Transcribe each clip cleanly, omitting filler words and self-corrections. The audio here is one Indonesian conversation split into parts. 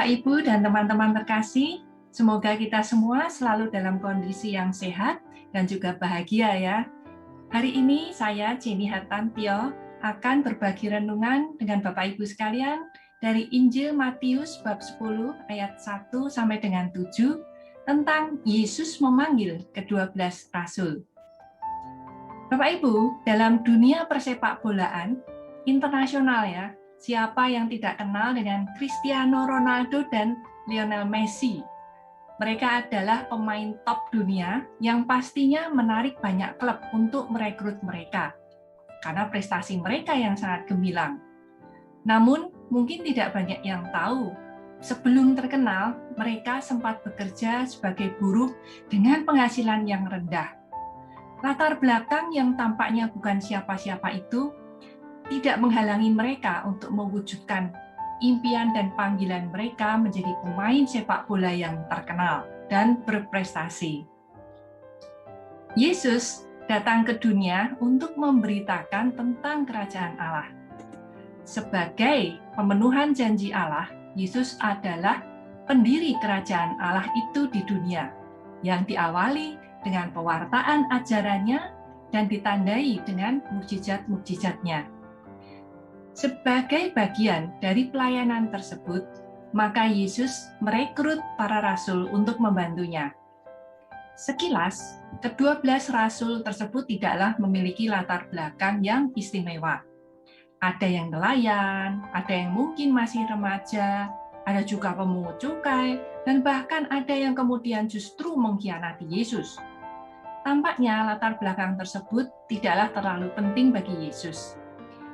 Bapak, Ibu, dan teman-teman terkasih, semoga kita semua selalu dalam kondisi yang sehat dan juga bahagia ya. Hari ini saya, Jenny Hartantio, akan berbagi renungan dengan Bapak Ibu sekalian dari Injil Matius bab 10 ayat 1 sampai dengan 7 tentang Yesus memanggil ke-12 rasul. Bapak Ibu, dalam dunia persepak bolaan internasional ya, siapa yang tidak kenal dengan Cristiano Ronaldo dan Lionel Messi? Mereka adalah pemain top dunia yang pastinya menarik banyak klub untuk merekrut mereka karena prestasi mereka yang sangat gemilang. Namun, mungkin tidak banyak yang tahu, sebelum terkenal, mereka sempat bekerja sebagai buruh dengan penghasilan yang rendah. Latar belakang yang tampaknya bukan siapa-siapa itu tidak menghalangi mereka untuk mewujudkan impian dan panggilan mereka menjadi pemain sepak bola yang terkenal dan berprestasi. Yesus datang ke dunia untuk memberitakan tentang kerajaan Allah. Sebagai pemenuhan janji Allah, Yesus adalah pendiri kerajaan Allah itu di dunia, yang diawali dengan pewartaan ajarannya dan ditandai dengan mukjizat-mukjizatnya. Sebagai bagian dari pelayanan tersebut, maka Yesus merekrut para rasul untuk membantunya. Sekilas, ke-12 rasul tersebut tidaklah memiliki latar belakang yang istimewa. Ada yang nelayan, ada yang mungkin masih remaja, ada juga pemungut cukai, dan bahkan ada yang kemudian justru mengkhianati Yesus. Tampaknya latar belakang tersebut tidaklah terlalu penting bagi Yesus.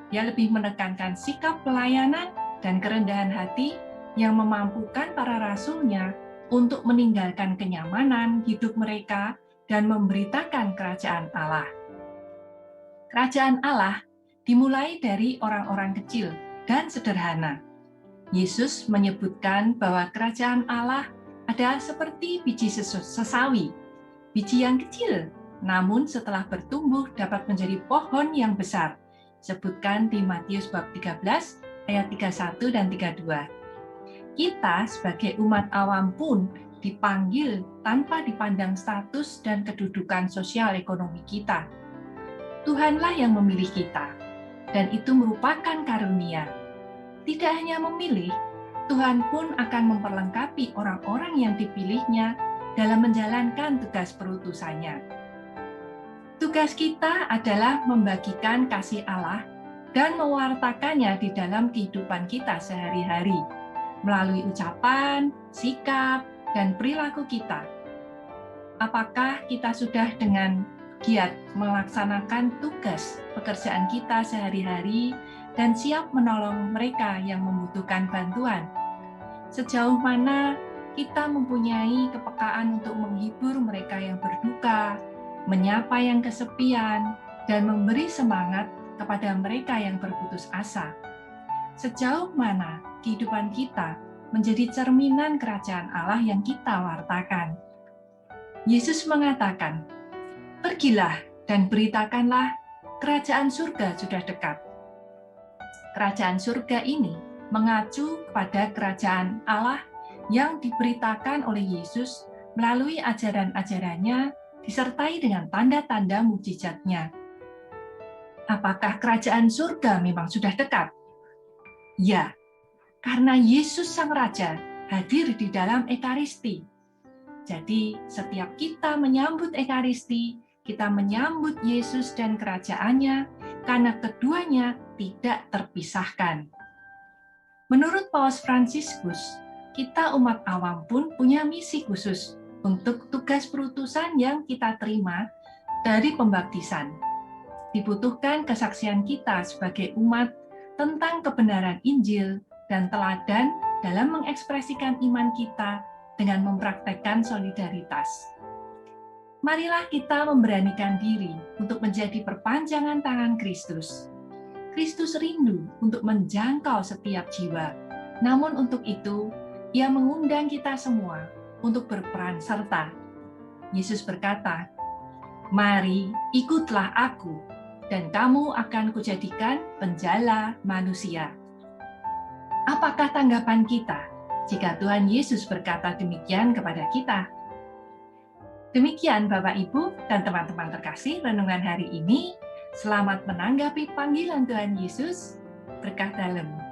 Dia lebih menekankan sikap pelayanan dan kerendahan hati yang memampukan para rasulnya untuk meninggalkan kenyamanan hidup mereka dan memberitakan kerajaan Allah. Kerajaan Allah dimulai dari orang-orang kecil dan sederhana. Yesus menyebutkan bahwa kerajaan Allah adalah seperti biji sesawi, biji yang kecil, namun setelah bertumbuh dapat menjadi pohon yang besar. Sebutkan di Matius bab 13 ayat 31 dan 32. Kita sebagai umat awam pun dipanggil tanpa dipandang status dan kedudukan sosial ekonomi kita. Tuhanlah yang memilih kita, dan itu merupakan karunia. Tidak hanya memilih, Tuhan pun akan memperlengkapi orang-orang yang dipilihnya dalam menjalankan tugas perutusannya. Tugas kita adalah membagikan kasih Allah dan mewartakannya di dalam kehidupan kita sehari-hari, melalui ucapan, sikap, dan perilaku kita. Apakah kita sudah dengan giat melaksanakan tugas pekerjaan kita sehari-hari dan siap menolong mereka yang membutuhkan bantuan? Sejauh mana kita mempunyai kepekaan untuk menghibur mereka yang berduka, menyapa yang kesepian, dan memberi semangat kepada mereka yang berputus asa? Sejauh mana kehidupan kita menjadi cerminan kerajaan Allah yang kita wartakan? Yesus mengatakan, "Pergilah dan beritakanlah, kerajaan surga sudah dekat." Kerajaan surga ini mengacu kepada kerajaan Allah yang diberitakan oleh Yesus melalui ajaran-ajarannya disertai dengan tanda-tanda mukjizatnya. Apakah kerajaan surga memang sudah dekat? Ya, karena Yesus Sang Raja hadir di dalam Ekaristi. Jadi, setiap kita menyambut Ekaristi, kita menyambut Yesus dan kerajaannya, karena keduanya tidak terpisahkan. Menurut Paus Fransiskus, kita umat awam pun punya misi khusus untuk tugas perutusan yang kita terima dari pembaptisan. Dibutuhkan kesaksian kita sebagai umat tentang kebenaran Injil dan teladan dalam mengekspresikan iman kita dengan mempraktekkan solidaritas. Marilah kita memberanikan diri untuk menjadi perpanjangan tangan Kristus. Kristus rindu untuk menjangkau setiap jiwa. Namun untuk itu, Ia mengundang kita semua untuk berperan serta. Yesus berkata, "Mari, ikutlah aku, dan kamu akan kujadikan penjala manusia." Apakah tanggapan kita jika Tuhan Yesus berkata demikian kepada kita. Demikian Bapak, Ibu, dan teman-teman terkasih renungan hari ini. Selamat menanggapi panggilan Tuhan Yesus. Berkah dalam.